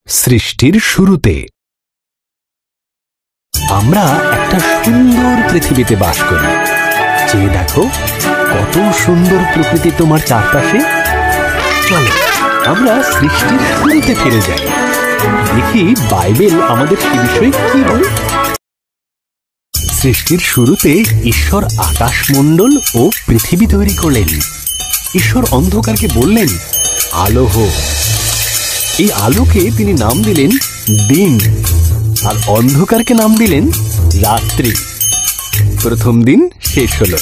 সৃষ্টির শুরুতে আমরা একটা সুন্দর পৃথিবীতে বাস করি। চেয়ে দেখো কত সুন্দর প্রকৃতি তোমার চারপাশে। চলো আমরা সৃষ্টির শুরুতে ফিরে যাই, দেখি বাইবেল আমাদের সে বিষয়ে কি বলে। সৃষ্টির শুরুতে ঈশ্বর আকাশমণ্ডল ও পৃথিবী তৈরি করলেন। ঈশ্বর অন্ধকারকে বললেন, আলো হোক। এই আলোকে তিনি নাম দিলেন দিন, আর অন্ধকারকে নাম দিলেন রাত্রি। প্রথম দিন শেষ হলো।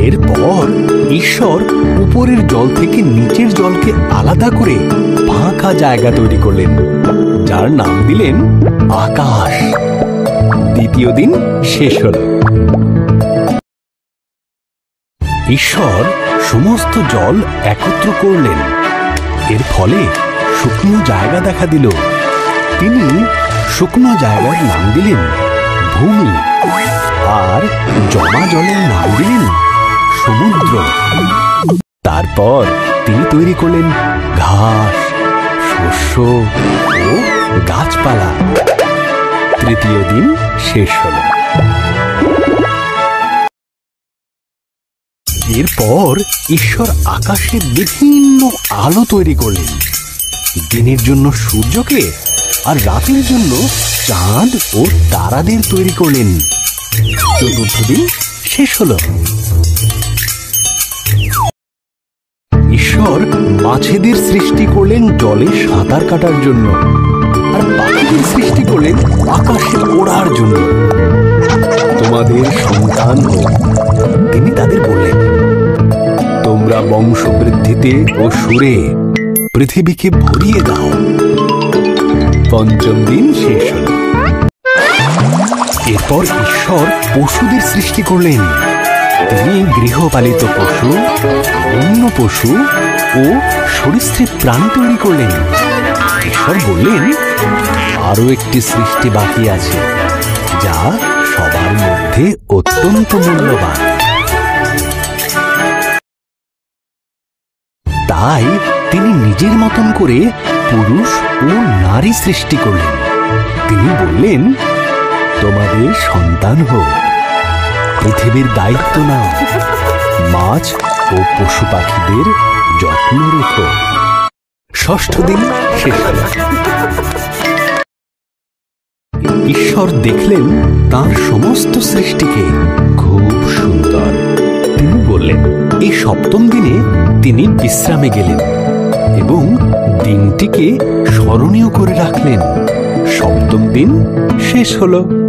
এরপর ঈশ্বর উপরের জল থেকে নিচের জলকে আলাদা করে ফাঁকা জায়গা তৈরি করলেন, যার নাম দিলেন আকাশ। দ্বিতীয় দিন শেষ হলো। ঈশ্বর সমস্ত জল একত্র করলেন, এর ফলে শুকনো জায়গা দেখা দিল। তিনি শুকনো জায়গার নাম দিলেন ভূমি, আর জমা জলের নাম দিলেন সমুদ্র। তারপর তিনি তৈরি করলেন ঘাস, শস্য ও গাছপালা। তৃতীয় দিন শেষ হল। এরপর ঈশ্বর আকাশে বিভিন্ন আলো তৈরি করলেন, দিনের জন্য সূর্যকে আর রাতের জন্য চাঁদ ও তারাদের তৈরি করলেন। চতুর্থ দিন শেষ হল। ঈশ্বর মাছেদের সৃষ্টি করলেন জলে সাঁতার কাটার জন্য, আর পাখিদের সৃষ্টি করলেন আকাশে ওড়ার জন্য। তোমাদের সন্তান হোক, তিনি তাদের বললেন, তোমরা বংশবৃদ্ধিতে ও সুরে পৃথিবীকে ভরিয়ে দাও। পঞ্চম দিন শেষ হল। এরপর ঈশ্বর পশুদের সৃষ্টি করলেন। তিনি গৃহপালিত পশু, বন্য পশু ও সরীসৃপ প্রাণী তৈরি করলেন। ঈশ্বর বললেন, আরো একটি সৃষ্টি বাকি আছে, যা সবার মধ্যে অত্যন্ত মূল্যবান। তাই তিনি নিজের মতন করে পুরুষ ও নারী সৃষ্টি করলেন। তিনি বললেন, তোমাদের সন্তান হোক, পৃথিবীর দায়িত্ব নাও, মাছ ও পশু পাখিদের যত্ন রেখো। ষষ্ঠ দিন শেষ হল। ঈশ্বর দেখলেন তাঁর সমস্ত সৃষ্টিকে খুব সুন্দর। তিনি বললেন, এই সপ্তম দিনে তিনি বিশ্রামে গেলেন এবং দিনটিকে স্মরণীয় করে রাখলেন। সপ্তম দিন শেষ হলো।